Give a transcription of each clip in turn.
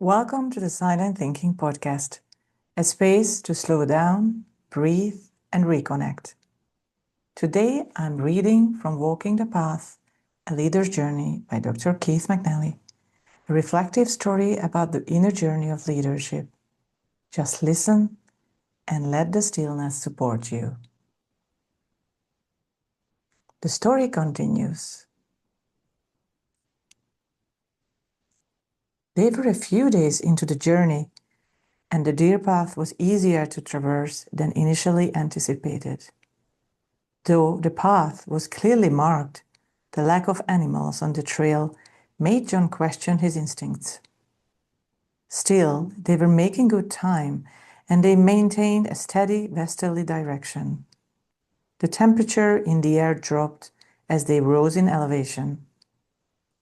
Welcome to the Silent Thinking Podcast, a space to slow down, breathe, and reconnect. Today I'm reading from Walking the Path, A Leader's Journey by Dr. Keith McNally, a reflective story about the inner journey of leadership. Just listen and let the stillness support you. The story continues. They were a few days into the journey, and the deer path was easier to traverse than initially anticipated. Though the path was clearly marked, the lack of animals on the trail made John question his instincts. Still, they were making good time, and they maintained a steady westerly direction. The temperature in the air dropped as they rose in elevation.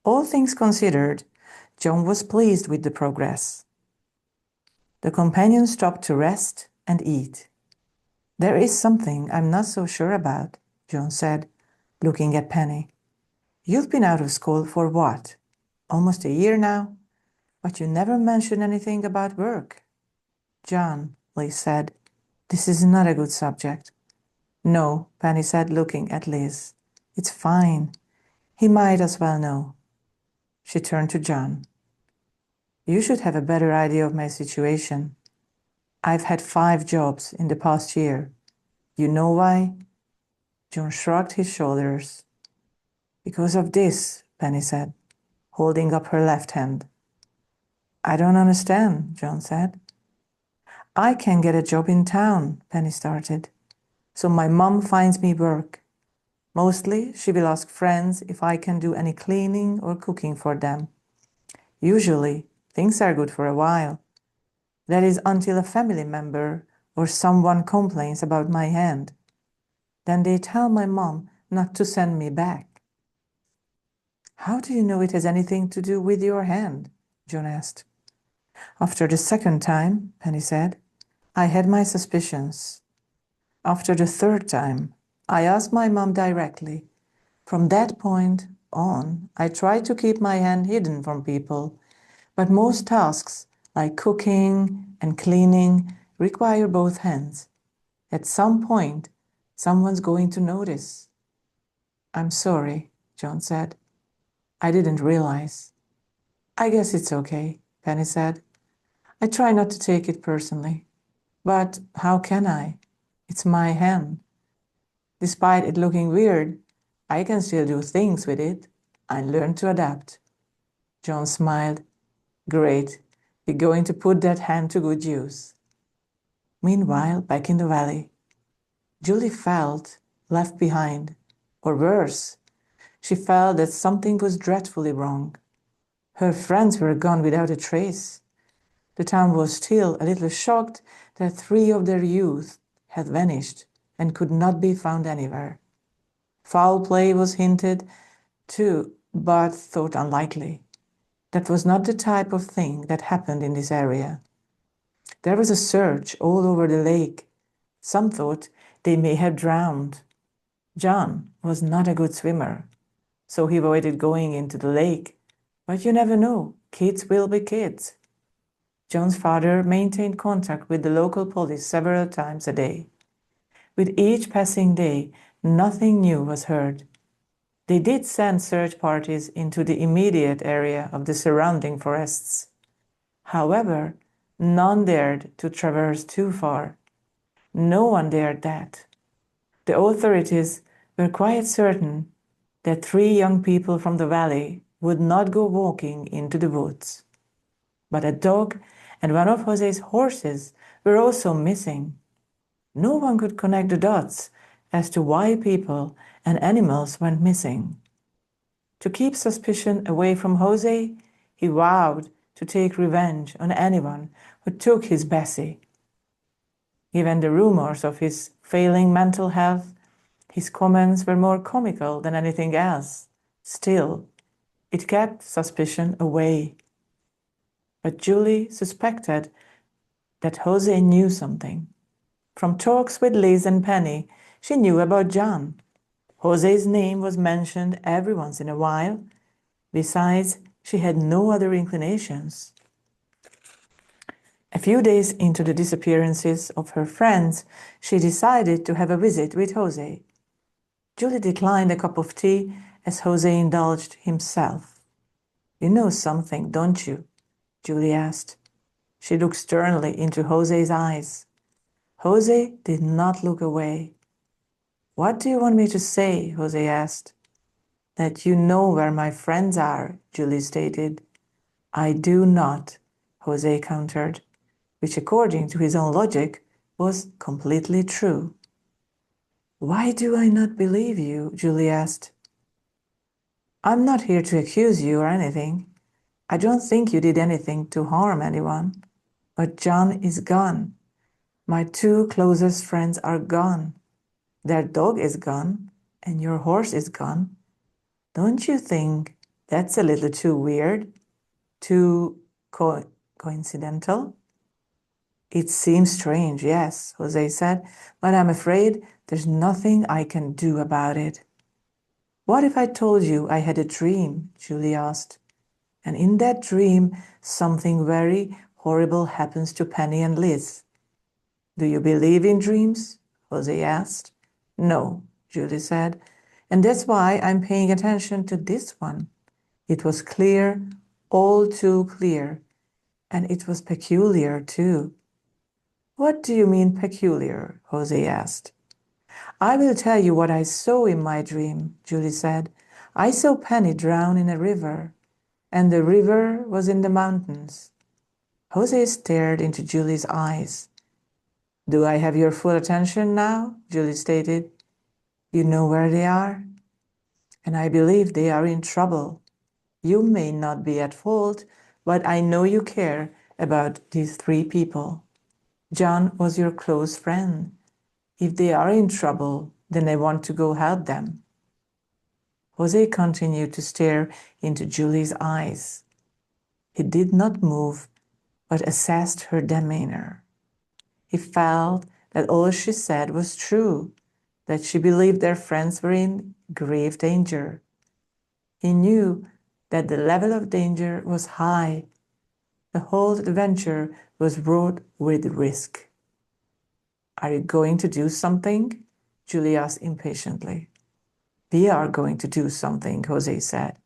All things considered, John was pleased with the progress. The companions stopped to rest and eat. "There is something I'm not so sure about," John said, looking at Penny. "You've been out of school for what? Almost a year now? But you never mentioned anything about work." "John," Liz said, "this is not a good subject." "No," Penny said, looking at Liz. "It's fine. He might as well know." She turned to John. "You should have a better idea of my situation. I've had 5 jobs in the past year. You know why?" John shrugged his shoulders. "Because of this," Penny said, holding up her left hand. "I don't understand," John said. "I can get a job in town," Penny started. "So my mom finds me work. Mostly, she will ask friends if I can do any cleaning or cooking for them. Usually, things are good for a while. That is until a family member or someone complains about my hand. Then they tell my mom not to send me back." "How do you know it has anything to do with your hand?" John asked. "After the second time," Penny said, "I had my suspicions. After the third time, I asked my mom directly. From that point on, I tried to keep my hand hidden from people, but most tasks, like cooking and cleaning, require both hands. At some point, someone's going to notice." "I'm sorry," John said. "I didn't realize." "I guess it's okay," Penny said. "I try not to take it personally. But how can I? It's my hand. Despite it looking weird, I can still do things with it. I learned to adapt." John smiled. "Great. You're going to put that hand to good use." Meanwhile, back in the valley, Julie felt left behind, or worse, she felt that something was dreadfully wrong. Her friends were gone without a trace. The town was still a little shocked that 3 of their youth had vanished and could not be found anywhere. Foul play was hinted too, but thought unlikely. That was not the type of thing that happened in this area. There was a search all over the lake. Some thought they may have drowned. John was not a good swimmer, so he avoided going into the lake. But you never know, kids will be kids. John's father maintained contact with the local police several times a day. With each passing day, nothing new was heard. They did send search parties into the immediate area of the surrounding forests. However, none dared to traverse too far. No one dared that. The authorities were quite certain that 3 young people from the valley would not go walking into the woods. But a dog and one of Jose's horses were also missing. No one could connect the dots as to why people and animals went missing. To keep suspicion away from Jose, he vowed to take revenge on anyone who took his Bessie. Given the rumors of his failing mental health, his comments were more comical than anything else. Still, it kept suspicion away. But Julie suspected that Jose knew something. From talks with Liz and Penny, she knew about John. Jose's name was mentioned every once in a while. Besides, she had no other inclinations. A few days into the disappearances of her friends, she decided to have a visit with Jose. Julie declined a cup of tea as Jose indulged himself. "You know something, don't you?" Julie asked. She looked sternly into Jose's eyes. Jose did not look away. "What do you want me to say?" Jose asked. "That you know where my friends are," Julie stated. "I do not," Jose countered, which according to his own logic was completely true. "Why do I not believe you?" Julie asked. "I'm not here to accuse you or anything. I don't think you did anything to harm anyone. But John is gone. My two closest friends are gone. Their dog is gone, and your horse is gone. Don't you think that's a little too weird? Too coincidental?" "It seems strange, yes," Jose said, "but I'm afraid there's nothing I can do about it." "What if I told you I had a dream?" Julie asked. "And in that dream, something very horrible happens to Penny and Liz." "Do you believe in dreams?" Jose asked. "No," Julie said, "and that's why I'm paying attention to this one. It was clear, all too clear, and it was peculiar too." "What do you mean peculiar?" Jose asked. "I will tell you what I saw in my dream," Julie said. "I saw Penny drown in a river, and the river was in the mountains." Jose stared into Julie's eyes. "Do I have your full attention now?" Julie stated. "You know where they are? And I believe they are in trouble. You may not be at fault, but I know you care about these three people. John was your close friend. If they are in trouble, then I want to go help them." Jose continued to stare into Julie's eyes. He did not move, but assessed her demeanor. He felt that all she said was true, that she believed their friends were in grave danger. He knew that the level of danger was high. The whole adventure was fraught with risk. "Are you going to do something?" Julie asked impatiently. "We are going to do something," Jose said.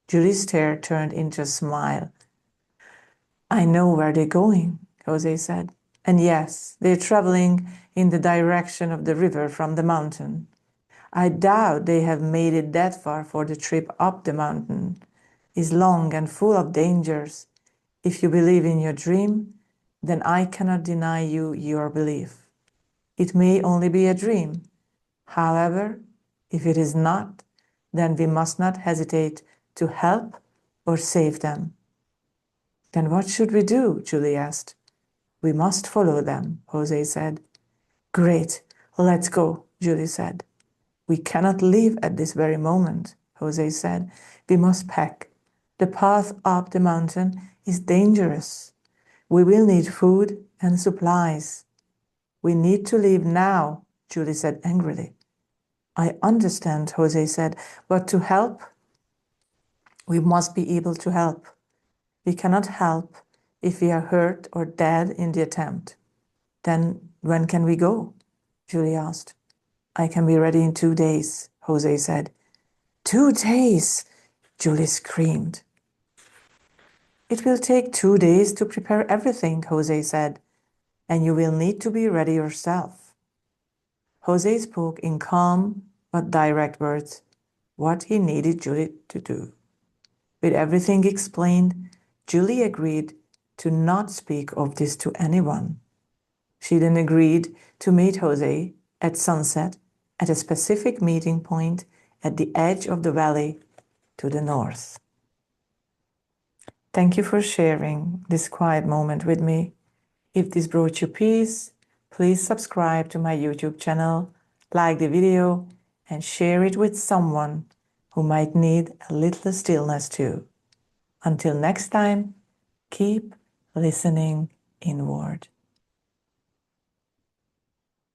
Julie's stare turned into a smile. "I know where they're going," Jose said. "And yes, they're traveling in the direction of the river from the mountain. I doubt they have made it that far, for the trip up the mountain is long and full of dangers. If you believe in your dream, then I cannot deny you your belief. It may only be a dream. However, if it is not, then we must not hesitate to help or save them." "Then what should we do?" Julie asked. "We must follow them," Jose said. "Great, let's go," Julie said. "We cannot leave at this very moment," Jose said. "We must pack. The path up the mountain is dangerous. We will need food and supplies." "We need to leave now," Julie said angrily. "I understand," Jose said, "but to help, we must be able to help. We cannot help if we are hurt or dead in the attempt." "Then when can we go?" Julie asked. "I can be ready in 2 days," Jose said. 2 days, Julie screamed. "It will take 2 days to prepare everything," Jose said, "and you will need to be ready yourself." Jose spoke in calm but direct words what he needed Julie to do. With everything explained, Julie agreed to not speak of this to anyone. She then agreed to meet Jose at sunset at a specific meeting point at the edge of the valley to the north. Thank you for sharing this quiet moment with me. If this brought you peace, please subscribe to my YouTube channel, like the video, and share it with someone who might need a little stillness too. Until next time, keep listening inward.